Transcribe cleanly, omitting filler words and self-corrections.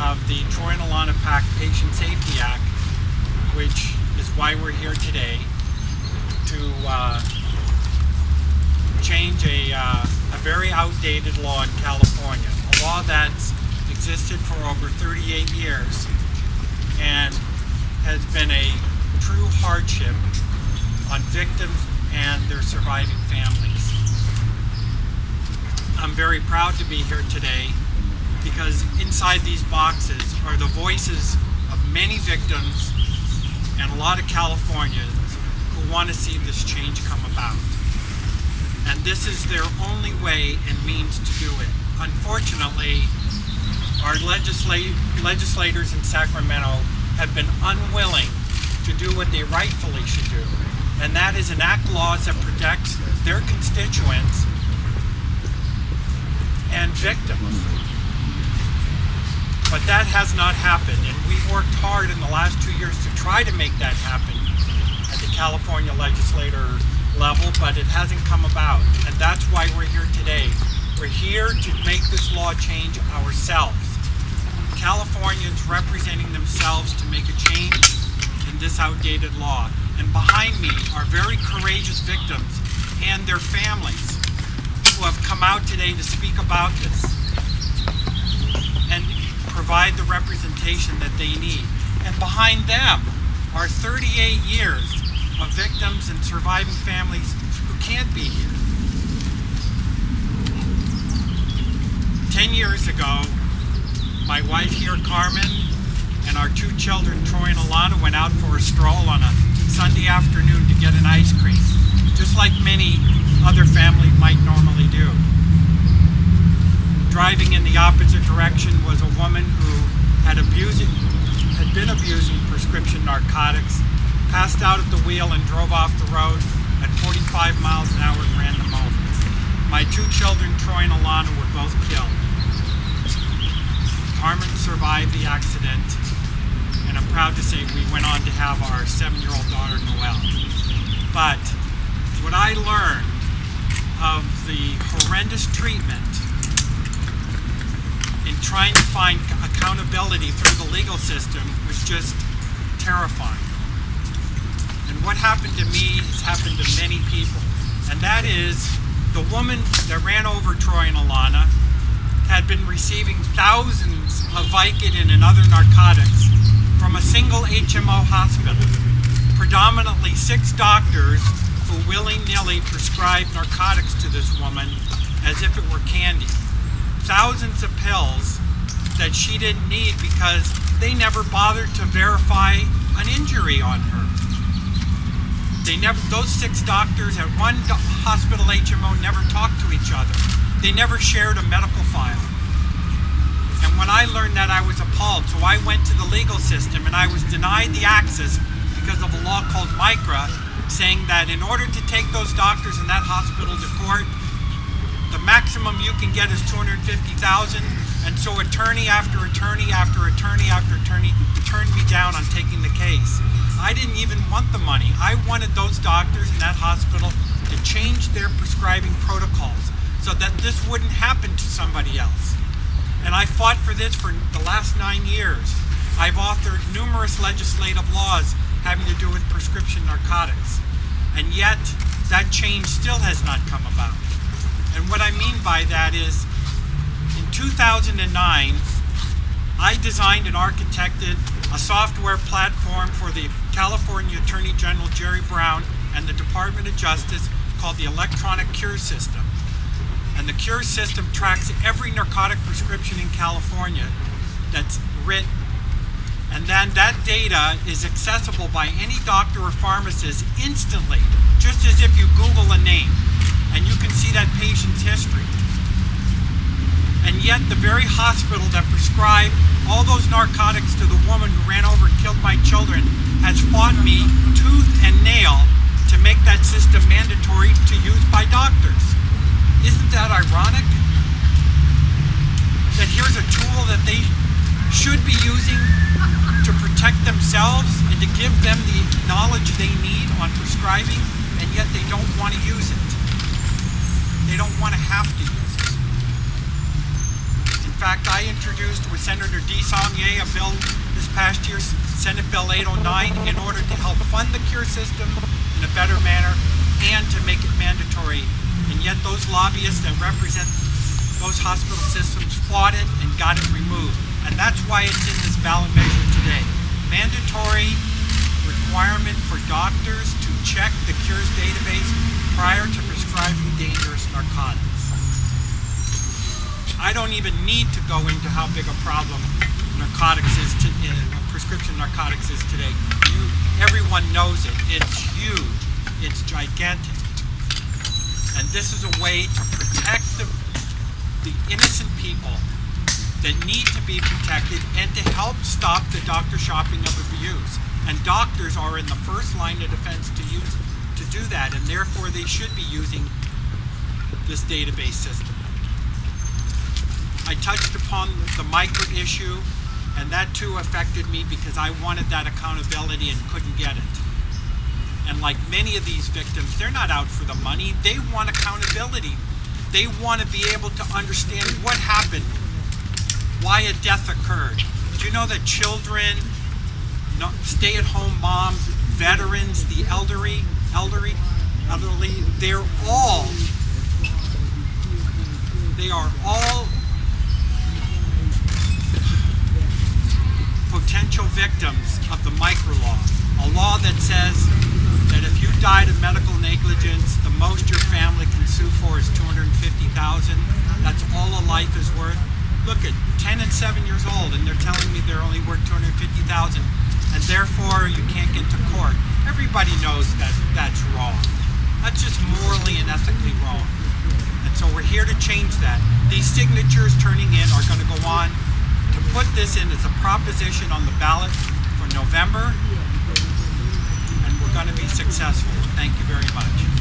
of the Troy and Alana PAC Patient Safety Act, which is why we're here today, to change a very outdated law in California, a law that's existed for over 38 years and has been a true hardship on victims and their surviving families. I'm very proud to be here today because inside these boxes are the voices of many victims and a lot of Californians who want to see this change come about. And this is their only way and means to do it. Unfortunately, our legislators in Sacramento have been unwilling to do what they rightfully should do, and that is enact laws that protect their constituents and victims. But that has not happened, and we've worked hard in the last 2 years to try to make that happen at the California legislator level, but it hasn't come about, and that's why we're here today. We're here to make this law change ourselves. Californians representing themselves to make a change in this outdated law. And behind me are very courageous victims and their families who have come out today to speak about this and provide the representation that they need. And behind them are 38 years of victims and surviving families who can't be here. 10 years ago, my wife here, Carmen, and our 2 children, Troy and Alana, went out for a stroll on a Sunday afternoon to get an ice cream, just like many other families might normally do. Driving in the opposite direction was a woman who had been abusing prescription narcotics, passed out at the wheel and drove off the road at 45 miles an hour and ran them over. My 2 children, Troy and Alana, were both killed. Carmen survived the accident, and I'm proud to say we went on to have our 7-year-old daughter, Noelle. But what I learned of the horrendous treatment in trying to find accountability through the legal system was just terrifying. And what happened to me has happened to many people. And that is, the woman that ran over Troy and Alana had been receiving thousands of Vicodin and other narcotics from a single HMO hospital. Predominantly 6 doctors who willy-nilly prescribed narcotics to this woman as if it were candy. Thousands of pills that she didn't need because they never bothered to verify an injury on her. Those 6 doctors at one hospital HMO never talked to each other. They never shared a medical file. And when I learned that, I was appalled. So I went to the legal system and I was denied the access because of a law called MICRA, saying that in order to take those doctors in that hospital to court, the maximum you can get is $250,000. And so attorney after attorney after attorney after attorney turned me down on taking the case. I didn't even want the money. I wanted those doctors in that hospital to change their prescribing protocols so that this wouldn't happen to somebody else. And I fought for this for the last 9 years. I've authored numerous legislative laws having to do with prescription narcotics. And yet, that change still has not come about. And what I mean by that is, in 2009, I designed and architected a software platform for the California Attorney General Jerry Brown and the Department of Justice called the Electronic Cure System. And the Cure System tracks every narcotic prescription in California that's written. And then that data is accessible by any doctor or pharmacist instantly, just as if you Google a name, and you can see that patient's history. And yet the very hospital that prescribed all those narcotics to the woman who ran over and killed my children has fought me tooth and nail to make that system mandatory to use by doctors. Isn't that ironic? That here's a tool that they should be using to protect themselves and to give them the knowledge they need on prescribing, and yet they don't want to use it. They don't want to have to use it. In fact, I introduced with Senator DeSaulnier a bill this past year, Senate Bill 809, in order to help fund the cure system in a better manner and to make it mandatory. And yet those lobbyists that represent those hospital systems fought it and got it removed. And that's why it's in this ballot measure today. Mandatory requirement for doctors to check the cures database prior to prescribing dangerous narcotics. I don't even need to go into how big a problem narcotics is, prescription narcotics is today. Everyone knows it. It's huge. It's gigantic. And this is a way to protect the innocent people that need to be protected and to help stop the doctor shopping of abuse. And doctors are in the first line of defense to do that, and therefore they should be using this database system. I touched upon the micro issue, and that too affected me because I wanted that accountability and couldn't get it. And like many of these victims, they're not out for the money. They want accountability. They want to be able to understand what happened, why a death occurred. Do you know that children, stay-at-home moms, veterans, the elderly, they are all potential victims of the micro law, a law that says that if you died of medical negligence, the most your family can sue for is $250,000. That's all a life is worth. Look at 10 and 7 years old, and they're telling me they're only worth $250,000, and therefore you can't get to court. Everybody knows that that's wrong. That's just morally and ethically wrong. And so we're here to change that. These signatures turning in are going to go on to put this in as a proposition on the ballot for November, and we're going to be successful. Thank you very much.